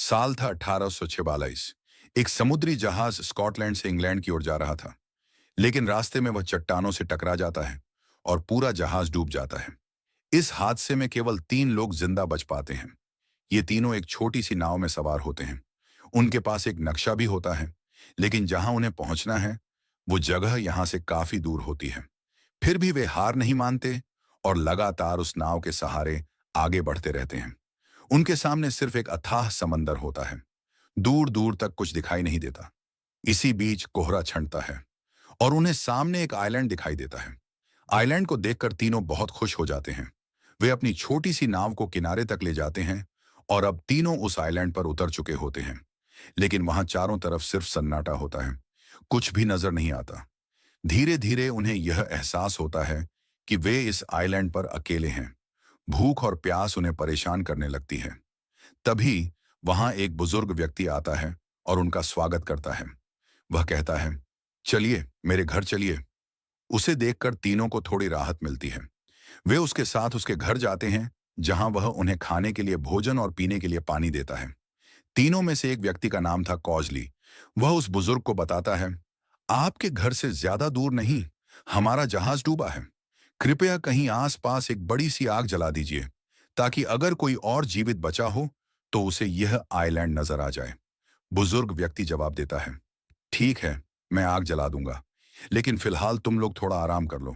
साल था 1846। एक समुद्री जहाज स्कॉटलैंड से इंग्लैंड की ओर जा रहा था, लेकिन रास्ते में वह चट्टानों से टकरा जाता है और पूरा जहाज डूब जाता है। इस हादसे में केवल 3 लोग जिंदा बच पाते हैं। ये तीनों एक छोटी सी नाव में सवार होते हैं। उनके पास एक नक्शा भी होता है, लेकिन जहां उन्हें पहुंचना है वो जगह यहां से काफी दूर होती है। फिर भी वे हार नहीं मानते और लगातार उस नाव के सहारे आगे बढ़ते रहते हैं। उनके सामने सिर्फ एक अथाह समंदर होता है। दूर दूर तक कुछ दिखाई नहीं देता। इसी बीच कोहरा छंटता है और उन्हें सामने एक आइलैंड दिखाई देता है। आइलैंड को देखकर तीनों बहुत खुश हो जाते हैं। वे अपनी छोटी सी नाव को किनारे तक ले जाते हैं और अब तीनों उस आइलैंड पर उतर चुके होते हैं। लेकिन वहां चारों तरफ सिर्फ सन्नाटा होता है। कुछ भी नजर नहीं आता। धीरे धीरे उन्हें यह एहसास होता है कि वे इस आइलैंड पर अकेले हैं। भूख और प्यास उन्हें परेशान करने लगती है। तभी वहां एक बुजुर्ग व्यक्ति आता है और उनका स्वागत करता है। वह कहता है, चलिए मेरे घर चलिए। उसे देखकर तीनों को थोड़ी राहत मिलती है। वे उसके साथ उसके घर जाते हैं, जहां वह उन्हें खाने के लिए भोजन और पीने के लिए पानी देता है। तीनों में से एक व्यक्ति का नाम था कॉजली। वह उस बुजुर्ग को बताता है, आपके घर से ज्यादा दूर नहीं, हमारा जहाज डूबा है। कृपया कहीं आसपास एक बड़ी सी आग जला दीजिए, ताकि अगर कोई और जीवित बचा हो तो उसे यह आइलैंड नजर आ जाए। बुजुर्ग व्यक्ति जवाब देता है, ठीक है, मैं आग जला दूंगा, लेकिन फिलहाल तुम लोग थोड़ा आराम कर लो।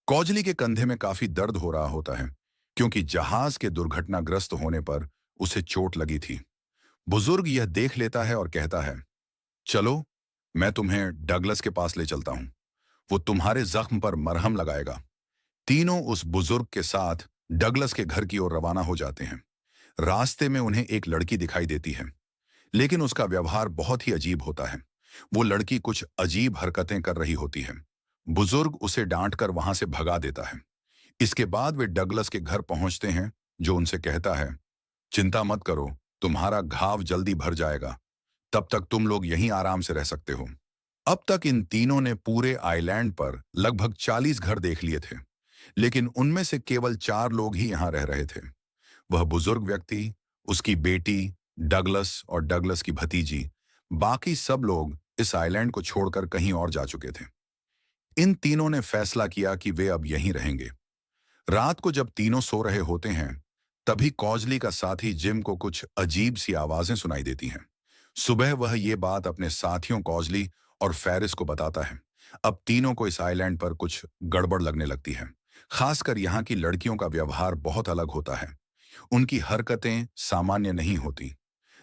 कौजली के कंधे में काफी दर्द हो रहा होता है, क्योंकि जहाज के दुर्घटनाग्रस्त होने पर उसे चोट लगी थी। बुजुर्ग यह देख लेता है और कहता है, चलो मैं तुम्हें डगलस के पास ले चलता हूं। वो तुम्हारे जख्म पर मरहम लगाएगा। तीनों उस बुजुर्ग के साथ डगलस के घर की ओर रवाना हो जाते हैं। रास्ते में उन्हें एक लड़की दिखाई देती है, लेकिन उसका व्यवहार बहुत ही अजीब होता है। वो लड़की कुछ अजीब हरकतें कर रही होती है। बुजुर्ग उसे डांटकर वहां से भगा देता है। इसके बाद वे डगलस के घर पहुंचते हैं, जो उनसे कहता है, चिंता मत करो, तुम्हारा घाव जल्दी भर जाएगा। तब तक तुम लोग यहीं आराम से रह सकते हो। अब तक इन तीनों ने पूरे आइलैंड पर लगभग 40 घर देख लिए थे, लेकिन उनमें से केवल 4 लोग ही यहां रह रहे थे। वह बुजुर्ग व्यक्ति, उसकी बेटी, डगलस और डगलस की भतीजी। बाकी सब लोग इस आइलैंड को छोड़कर कहीं और जा चुके थे। इन तीनों ने फैसला किया कि वे अब यहीं रहेंगे। रात को जब तीनों सो रहे होते हैं, तभी कॉजली का साथी जिम को कुछ अजीब सी आवाजें सुनाई देती हैं। सुबह वह ये बात अपने साथियों कॉजली और फेरिस को बताता है। अब तीनों को इस आइलैंड पर कुछ गड़बड़ लगने लगती है। खासकर यहाँ की लड़कियों का व्यवहार बहुत अलग होता है। उनकी हरकतें सामान्य नहीं होती।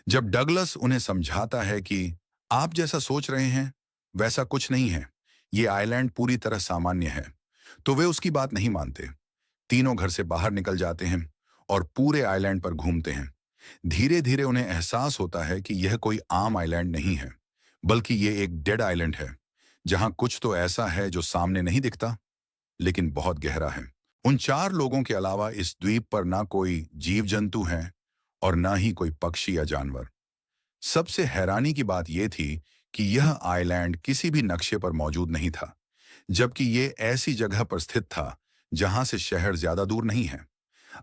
जब डगलस उन्हें समझाता है कि आप जैसा सोच रहे हैं वैसा कुछ नहीं है, ये आइलैंड पूरी तरह सामान्य है, तो वे उसकी बात नहीं मानते। तीनों घर से बाहर निकल जाते हैं और पूरे आइलैंड पर घूमते हैं। धीरे धीरे उन्हें एहसास होता है कि यह कोई आम आइलैंड नहीं है, बल्कि ये एक डेड आइलैंड है, जहां कुछ तो ऐसा है जो सामने नहीं दिखता, लेकिन बहुत गहरा है। उन 4 लोगों के अलावा इस द्वीप पर ना कोई जीव जंतु है और ना ही कोई पक्षी या जानवर। सबसे हैरानी की बात यह थी कि यह आइलैंड किसी भी नक्शे पर मौजूद नहीं था, जबकि ये ऐसी जगह पर स्थित था जहां से शहर ज्यादा दूर नहीं है।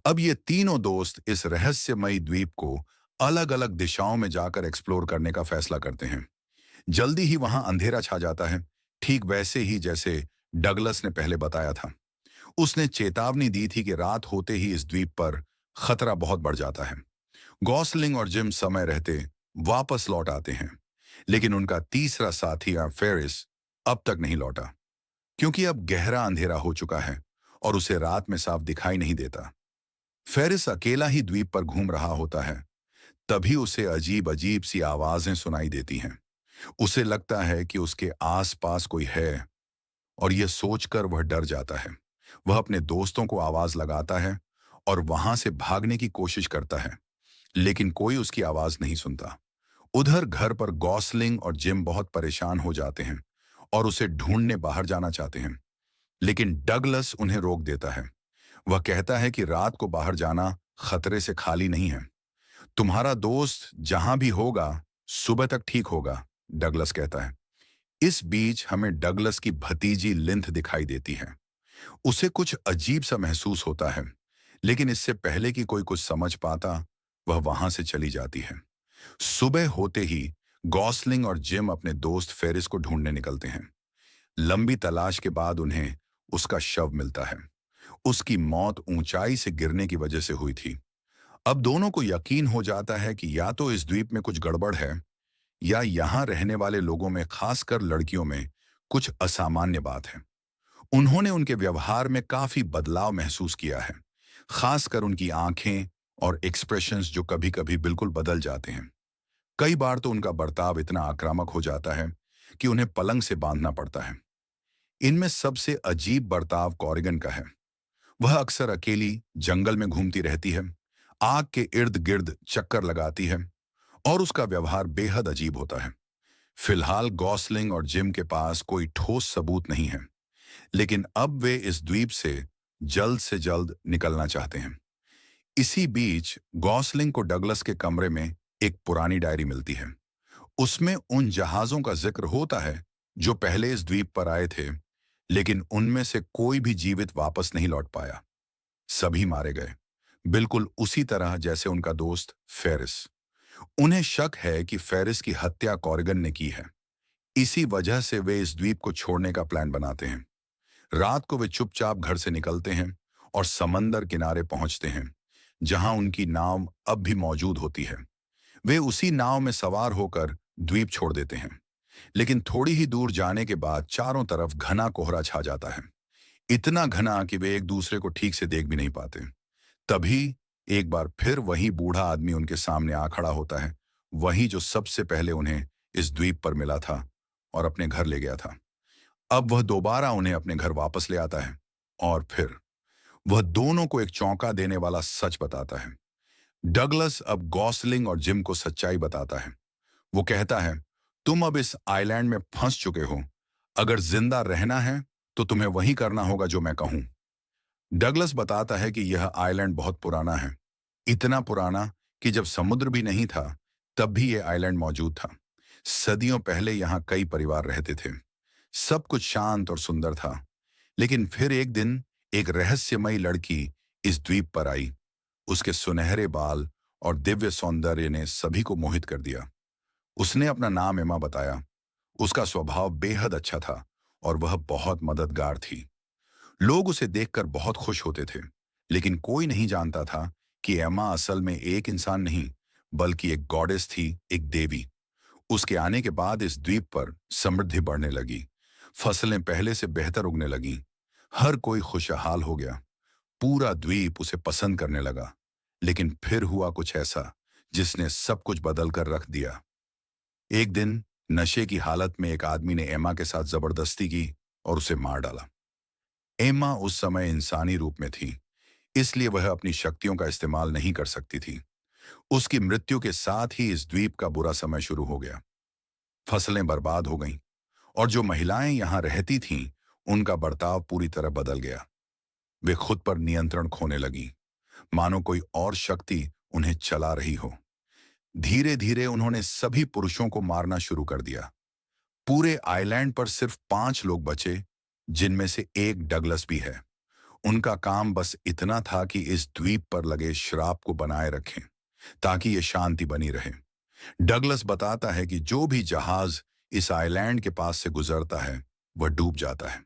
अब ये तीनों दोस्त इस रहस्यमयी द्वीप को अलग अलग दिशाओं में जाकर एक्सप्लोर करने का फैसला करते हैं। जल्दी ही वहां अंधेरा छा जाता है, ठीक वैसे ही जैसे डगलस ने पहले बताया था। उसने चेतावनी दी थी कि रात होते ही इस द्वीप पर खतरा बहुत बढ़ जाता है। गॉसलिंग और जिम समय रहते वापस लौट आते हैं, लेकिन उनका तीसरा साथी फेरिस अब तक नहीं लौटा, क्योंकि अब गहरा अंधेरा हो चुका है और उसे रात में साफ दिखाई नहीं देता। फेरिस अकेला ही द्वीप पर घूम रहा होता है। तभी उसे अजीब अजीब सी आवाजें सुनाई देती हैं। उसे लगता है कि उसके आसपास कोई है और यह सोचकर वह डर जाता है। वह अपने दोस्तों को आवाज लगाता है और वहां से भागने की कोशिश करता है, लेकिन कोई उसकी आवाज नहीं सुनता। उधर घर पर गॉसलिंग और जिम बहुत परेशान हो जाते हैं और उसे ढूंढने बाहर जाना चाहते हैं, लेकिन डगलस उन्हें रोक देता है। वह कहता है कि रात को बाहर जाना खतरे से खाली नहीं है। तुम्हारा दोस्त जहां भी होगा सुबह तक ठीक होगा, डगलस कहता है। इस बीच हमें डगलस की भतीजी लिंथ दिखाई देती है। उसे कुछ अजीब सा महसूस होता है, लेकिन इससे पहले कि कोई कुछ समझ पाता, वह वहां से चली जाती है। सुबह होते ही गॉसलिंग और जिम अपने दोस्त फेरिस को ढूंढने निकलते हैं। लंबी तलाश के बाद उन्हें उसका शव मिलता है। उसकी मौत ऊंचाई से गिरने की वजह से हुई थी। अब दोनों को यकीन हो जाता है कि या तो इस द्वीप में कुछ गड़बड़ है या यहाँ रहने वाले लोगों में, खासकर लड़कियों में, कुछ असामान्य बात है। उन्होंने उनके व्यवहार में काफी बदलाव महसूस किया है, खासकर उनकी आंखें और एक्सप्रेशंस जो कभी-कभी बिल्कुल बदल जाते हैं। कई बार तो उनका बर्ताव इतना आक्रामक हो जाता है कि उन्हें पलंग से बांधना पड़ता है। इनमें सबसे अजीब बर्ताव कॉरिगन का है। वह अक्सर अकेली जंगल में घूमती रहती है, आग के इर्द गिर्द चक्कर लगाती है और उसका व्यवहार बेहद अजीब होता है। फिलहाल गॉसलिंग और जिम के पास कोई ठोस सबूत नहीं है, लेकिन अब वे इस द्वीप से जल्द निकलना चाहते हैं। इसी बीच गॉसलिंग को डगलस के कमरे में एक पुरानी डायरी मिलती है। उसमें उन जहाजों का जिक्र होता है जो पहले इस द्वीप पर आए थे, लेकिन उनमें से कोई भी जीवित वापस नहीं लौट पाया। सभी मारे गए, बिल्कुल उसी तरह जैसे उनका दोस्त फेरिस। उन्हें शक है कि फेरिस की हत्या कॉरिगन ने की है। इसी वजह से वे इस द्वीप को छोड़ने का प्लान बनाते हैं। रात को वे चुपचाप घर से निकलते हैं और समंदर किनारे पहुंचते हैं, जहां उनकी नाव अब भी मौजूद होती है। वे उसी नाव में सवार होकर द्वीप छोड़ देते हैं, लेकिन थोड़ी ही दूर जाने के बाद चारों तरफ घना कोहरा छा जाता है। इतना घना कि वे एक दूसरे को ठीक से देख भी नहीं पाते। तभी एक बार फिर वही बूढ़ा आदमी उनके सामने आ खड़ा होता है, वही जो सबसे पहले उन्हें इस द्वीप पर मिला था और अपने घर ले गया था। अब वह दोबारा उन्हें अपने घर वापस ले आता है और फिर वह दोनों को एक चौंका देने वाला सच बताता है। डगलस अब गॉसलिंग और जिम को सच्चाई बताता है। वो कहता है, तुम अब इस आइलैंड में फंस चुके हो। अगर जिंदा रहना है तो तुम्हें वही करना होगा जो मैं कहूं। डगलस बताता है कि यह आइलैंड बहुत पुराना है, इतना पुराना कि जब समुद्र भी नहीं था तब भी यह आइलैंड मौजूद था। सदियों पहले यहाँ कई परिवार रहते थे। सब कुछ शांत और सुंदर था। लेकिन फिर एक दिन एक रहस्यमयी लड़की इस द्वीप पर आई। उसके सुनहरे बाल और दिव्य सौंदर्य ने सभी को मोहित कर दिया। उसने अपना नाम एमा बताया। उसका स्वभाव बेहद अच्छा था और वह बहुत मददगार थी। लोग उसे देखकर बहुत खुश होते थे, लेकिन कोई नहीं जानता था कि एमा असल में एक इंसान नहीं, बल्कि एक गॉडेस थी, एक देवी। उसके आने के बाद इस द्वीप पर समृद्धि बढ़ने लगी। फसलें पहले से बेहतर उगने लगीं। हर कोई खुशहाल हो गया। पूरा द्वीप उसे पसंद करने लगा। लेकिन फिर हुआ कुछ ऐसा जिसने सब कुछ बदल कर रख दिया। एक दिन नशे की हालत में एक आदमी ने एमा के साथ जबरदस्ती की और उसे मार डाला। एमा उस समय इंसानी रूप में थी, इसलिए वह अपनी शक्तियों का इस्तेमाल नहीं कर सकती थी। उसकी मृत्यु के साथ ही इस द्वीप का बुरा समय शुरू हो गया। फसलें बर्बाद हो गईं और जो महिलाएं यहां रहती थीं, उनका बर्ताव पूरी तरह बदल गया। वे खुद पर नियंत्रण खोने लगीं, मानो कोई और शक्ति उन्हें चला रही हो। धीरे धीरे उन्होंने सभी पुरुषों को मारना शुरू कर दिया। पूरे आइलैंड पर सिर्फ 5 लोग बचे, जिनमें से एक डगलस भी है। उनका काम बस इतना था कि इस द्वीप पर लगे श्राप को बनाए रखें, ताकि ये शांति बनी रहे। डगलस बताता है कि जो भी जहाज इस आइलैंड के पास से गुजरता है, वह डूब जाता है,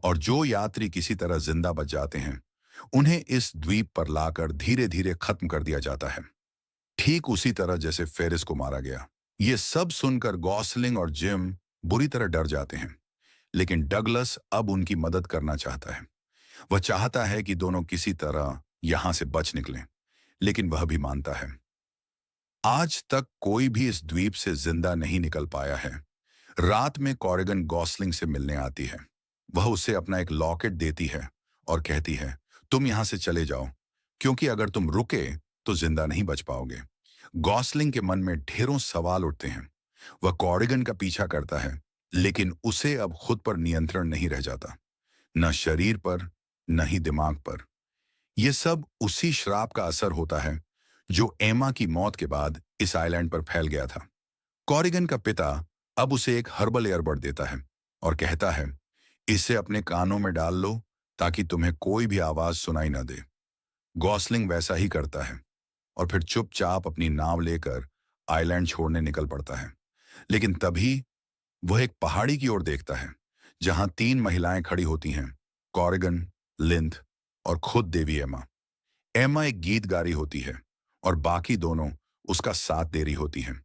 और जो यात्री किसी तरह जिंदा बच जाते हैं, उन्हें इस द्वीप पर लाकर धीरे धीरे खत्म कर दिया जाता है, ठीक उसी तरह जैसे फेरिस को मारा गया। ये सब सुनकर गॉसलिंग और जिम बुरी तरह डर जाते हैं, लेकिन डगलस अब उनकी मदद करना चाहता है। वह चाहता है कि दोनों किसी तरह यहां से बच निकलें, लेकिन वह भी मानता है आज तक कोई भी इस द्वीप से जिंदा नहीं निकल पाया है। रात में कॉरिगन गॉसलिंग से मिलने आती है। वह उसे अपना एक लॉकेट देती है और कहती है, तुम यहां से चले जाओ, क्योंकि अगर तुम रुके तो जिंदा नहीं बच पाओगे। गॉसलिंग के मन में ढेरों सवाल उठते हैं। वह कॉरिगन का पीछा करता है, लेकिन उसे अब खुद पर नियंत्रण नहीं रह जाता, न शरीर पर न ही दिमाग पर। यह सब उसी श्राप का असर होता है जो एमा की मौत के बाद इस आइलैंड पर फैल गया था। कॉरिगन का पिता अब उसे एक हर्बल एयरबड देता है और कहता है, इसे अपने कानों में डाल लो ताकि तुम्हें कोई भी आवाज सुनाई न दे। गॉसलिंग वैसा ही करता है और फिर चुपचाप अपनी नाव लेकर आइलैंड छोड़ने निकल पड़ता है। लेकिन तभी वह एक पहाड़ी की ओर देखता है, जहां 3 महिलाएं खड़ी होती हैं, कॉरिगन, लिंथ और खुद देवी एमा। एमा एक गीत गा रही होती है और बाकी दोनों उसका साथ दे रही होती हैं।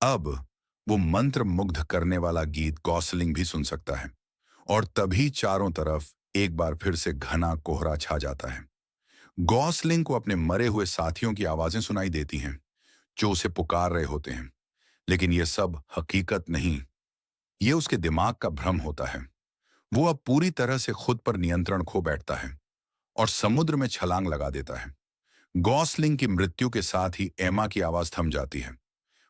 अब वो मंत्र मुग्ध करने वाला गीत गॉसलिंग भी सुन सकता है और तभी चारों तरफ एक बार फिर से घना कोहरा छा जाता है। गॉसलिंग को अपने मरे हुए साथियों की आवाजें सुनाई देती हैं, जो उसे पुकार रहे होते हैं। लेकिन ये सब हकीकत नहीं, ये उसके दिमाग का भ्रम होता है। वो अब पूरी तरह से खुद पर नियंत्रण खो बैठता है और समुद्र में छलांग लगा देता है। गॉसलिंग की मृत्यु के साथ ही एमा की आवाज थम जाती है,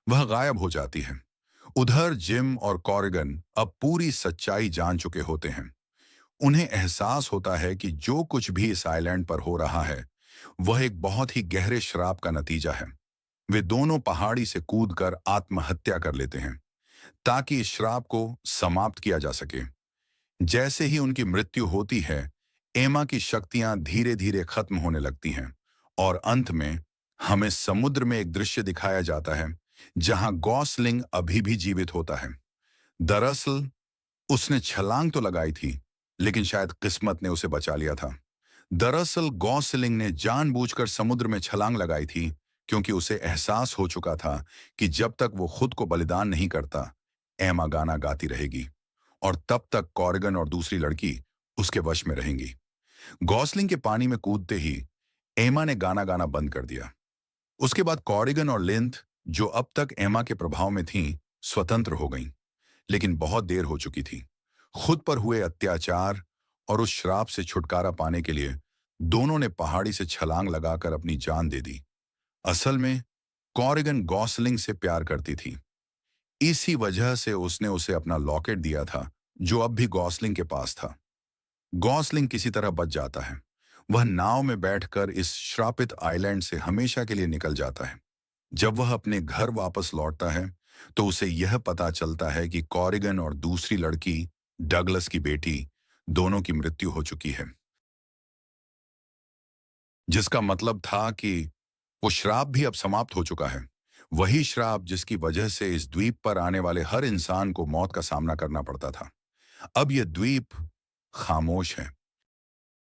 वह गायब हो जाती है। उधर जिम और कॉरिगन अब पूरी सच्चाई जान चुके होते हैं। उन्हें एहसास होता है कि जो कुछ भी इस आइलैंड पर हो रहा है, वह एक बहुत ही गहरे श्राप का नतीजा है। वे दोनों पहाड़ी से कूदकर आत्महत्या कर लेते हैं ताकि इस श्राप को समाप्त किया जा सके। जैसे ही उनकी मृत्यु होती है, एमा की शक्तियां धीरे धीरे खत्म होने लगती हैं और अंत में हमें समुद्र में एक दृश्य दिखाया जाता है, जहां गॉसलिंग अभी भी जीवित होता है। दरअसल उसने छलांग तो लगाई थी, लेकिन शायद किस्मत ने उसे बचा लिया था। दरअसल गॉसलिंग ने जानबूझकर समुद्र में छलांग लगाई थी, क्योंकि उसे एहसास हो चुका था कि जब तक वो खुद को बलिदान नहीं करता, एमा गाना गाती रहेगी और तब तक कॉर्गन और दूसरी लड़की उसके वश में रहेंगी। गॉसलिंग के पानी में कूदते ही एमा ने गाना गाना बंद कर दिया। उसके बाद कॉरिगन और लिंथ, जो अब तक एमा के प्रभाव में थीं, स्वतंत्र हो गईं। लेकिन बहुत देर हो चुकी थी। खुद पर हुए अत्याचार और उस श्राप से छुटकारा पाने के लिए दोनों ने पहाड़ी से छलांग लगाकर अपनी जान दे दी। असल में कॉरिगन गॉसलिंग से प्यार करती थी। इसी वजह से उसने उसे अपना लॉकेट दिया था, जो अब भी गॉसलिंग के पास था। गॉसलिंग किसी तरह बच जाता है। वह नाव में बैठकर इस श्रापित आइलैंड से हमेशा के लिए निकल जाता है। जब वह अपने घर वापस लौटता है, तो उसे यह पता चलता है कि कॉरिगन और दूसरी लड़की, डगलस की बेटी, दोनों की मृत्यु हो चुकी है। जिसका मतलब था कि वो श्राप भी अब समाप्त हो चुका है। वही श्राप जिसकी वजह से इस द्वीप पर आने वाले हर इंसान को मौत का सामना करना पड़ता था। अब यह द्वीप खामोश है,